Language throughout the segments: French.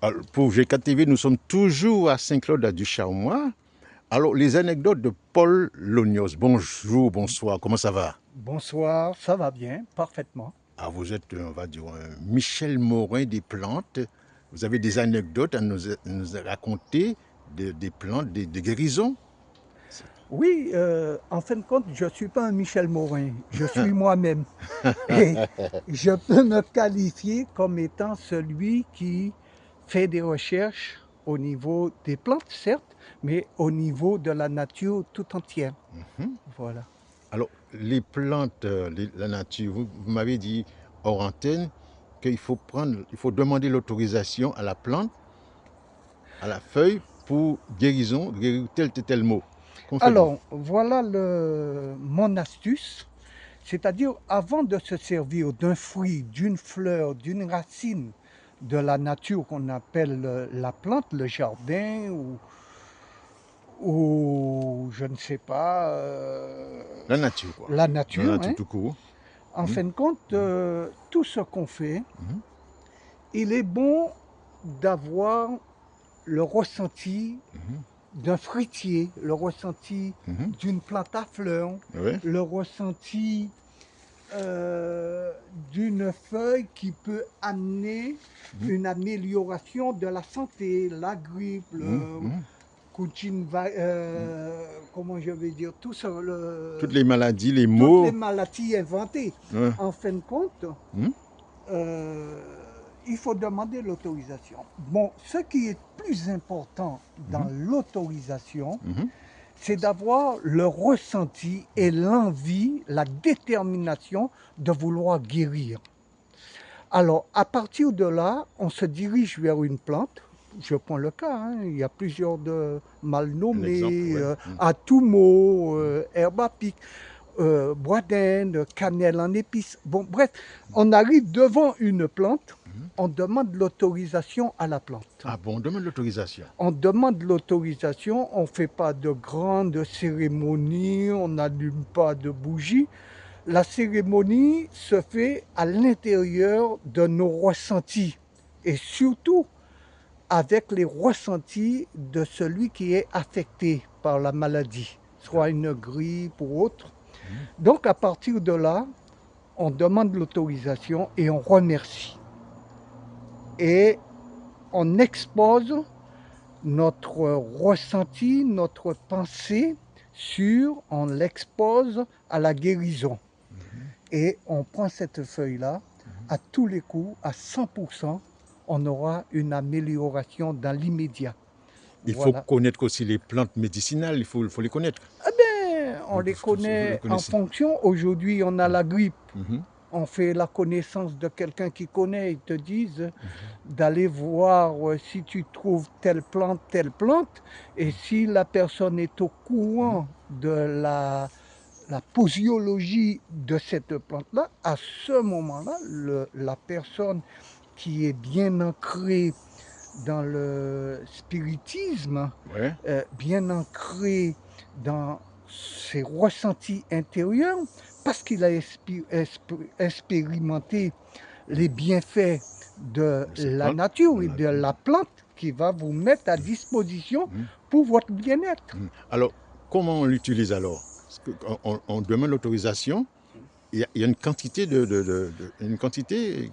Alors, pour GK TV, nous sommes toujours à Saint-Claude-du-Charmois. Alors, les anecdotes de Paul Lognos. Bonjour, bonsoir, comment ça va? Bonsoir, ça va bien, parfaitement. Ah, vous êtes, on va dire, un Michel Morin des plantes. Vous avez des anecdotes à nous raconter des plantes, des guérisons? Oui, en fin de compte, je ne suis pas un Michel Morin, je suis moi-même. Et je peux me qualifier comme étant celui qui fait des recherches au niveau des plantes, certes, mais au niveau de la nature tout entière. Mhm. Voilà. Alors, les plantes, la nature, vous m'avez dit hors antenne qu'il faut il faut demander l'autorisation à la plante, à la feuille, pour guérir tel mot. Comment faites-vous? Alors, voilà mon astuce, c'est-à-dire avant de se servir d'un fruit, d'une fleur, d'une racine de la nature qu'on appelle la plante, le jardin ou je ne sais pas, La nature, quoi. la La nature, nature hein, tout court. en Mhm. fin de compte, tout ce qu'on fait, Mhm. il est bon d'avoir le ressenti Mhm. d'un fruitier, le ressenti Mhm. d'une plante à fleurs, Ouais. le ressenti euh, d'une feuille qui peut amener Mhm. une amélioration de la santé, la grippe, Mhm. le Mhm. comment je vais dire, tout ça, Toutes les maladies, les toutes les maux. maladies inventées. Ouais. En fin de compte, Mhm. euh, il faut demander l'autorisation. Bon, ce qui est plus important dans Mhm. l'autorisation, Mhm. c'est d'avoir le ressenti et l'envie, la détermination de vouloir guérir. Alors, à partir de là, on se dirige vers une plante. Je prends le cas, hein, il y a plusieurs de mal Un exemple, nommés, ouais. Mhm. atumo, herbe à pic, bois d'Inde, cannelle en épices. Bon, bref, on arrive devant une plante, Mhm. on demande l'autorisation à la plante. Ah bon, on demande l'autorisation. On demande l'autorisation, on ne fait pas de grandes cérémonies, on n'allume pas de bougies. La cérémonie se fait à l'intérieur de nos ressentis et surtout avec les ressentis de celui qui est affecté par la maladie, soit une grippe ou autre. Mhm. Donc à partir de là, on demande l'autorisation et on remercie. Et on expose notre ressenti, notre pensée on l'expose à la guérison. Mhm. Et on prend cette feuille-là, Mhm. à tous les coups, à 100%, on aura une amélioration dans l'immédiat. Il faut Voilà. connaître aussi les plantes médicinales, faut les connaître. Eh bien, on les Vous les connaît en connaissez. fonction. Aujourd'hui, on a la grippe. Mhm. On fait la connaissance de quelqu'un qui connaît. Ils te disent Mhm. d'aller voir si tu trouves telle plante, telle plante. Et si la personne est au Mhm. courant de la posologie de cette plante-là, à ce moment-là, la personne qui est bien ancrée dans le spiritisme, Ouais. bien ancrée dans ses ressentis intérieurs, parce qu'il a expérimenté les bienfaits de De ces la plantes. nature et Voilà. de la plante qui va vous mettre à disposition Mhm. pour votre bien-être. Mhm. Alors, comment on l'utilise alors? Parce que on demande l'autorisation. Il y a une quantité une quantité.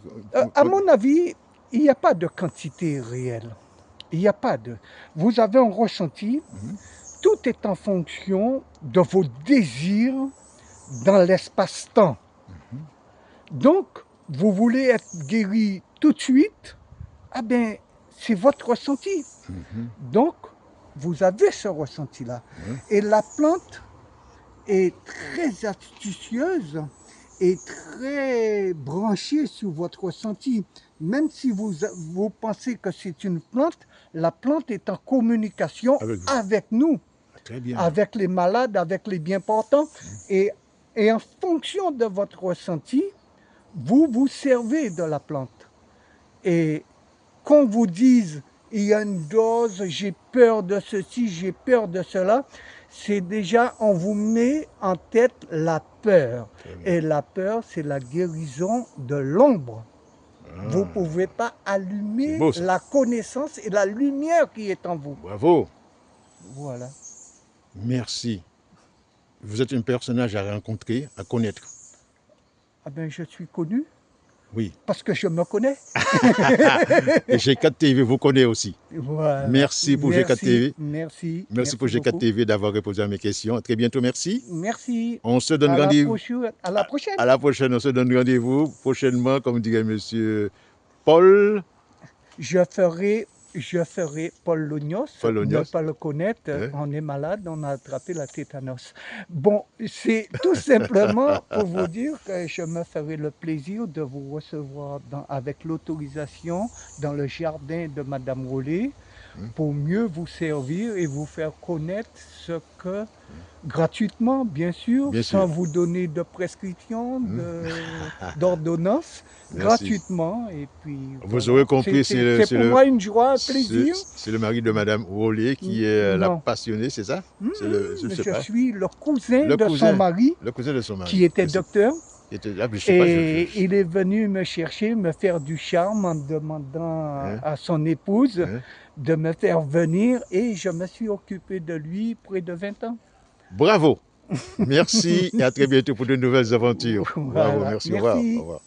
À mon avis, il n'y a pas de quantité réelle. Il n'y a pas de. Vous avez un ressenti, Mhm. tout est en fonction de vos désirs dans l'espace-temps. Mhm. Donc, vous voulez être guéri tout de suite, ah ben, c'est votre ressenti. Mhm. Donc, vous avez ce ressenti-là. Ouais. Et la plante est très astucieuse et très branchée sur votre ressenti. Même si vous pensez que c'est une plante, la plante est en communication Avec vous. avec nous, Ah, très bien. avec les malades, avec les bien portants. Et, et en fonction de votre ressenti, vous vous servez de la plante. Et qu'on vous dise, il y a une dose, j'ai peur de ceci, j'ai peur de cela, c'est déjà, on vous met en tête la peur. Très bien. Et la peur, c'est la guérison de l'ombre. Vous ne pouvez pas C'est allumer beau, ça. la connaissance et la lumière qui est en vous. Bravo. Voilà. Merci. Vous êtes un personnage à rencontrer, à connaître. Ah ben, je suis connu Oui. parce que je me connais. Et G4 TV vous connaît aussi. Voilà. Merci pour G4 TV. Merci. Merci pour G4 beaucoup. TV d'avoir répondu à mes questions. À très bientôt, merci. Merci. On se donne À la rendez-vous. À la prochaine. À la prochaine, on se donne rendez-vous prochainement, comme dirait monsieur Paul. Je ferai Paul Lognos, Paul Lognos. ne pas le connaître, Hein? on est malade, on a attrapé la tétanos. Bon, c'est tout simplement pour vous dire que je me ferai le plaisir de vous recevoir avec l'autorisation dans le jardin de Madame Rollet pour mieux vous servir et vous faire connaître ce que, gratuitement bien sûr, Bien sans sûr. vous donner de prescription, d'ordonnance, Merci. gratuitement. Et puis, Vous voilà. aurez compris, c'est pour moi une joie, un plaisir. C'est le mari de Madame Rollet qui est la Non. passionnée, c'est ça? Je suis le cousin Le de cousin. son mari, Le cousin de son mari. qui était docteur. Il était là, mais je sais pas, Et il est venu me chercher, me faire du charme en demandant à son épouse de me faire venir et je me suis occupé de lui près de 20 ans. Bravo. Merci et à très bientôt pour de nouvelles aventures. Voilà. Bravo, merci. Merci. Au revoir.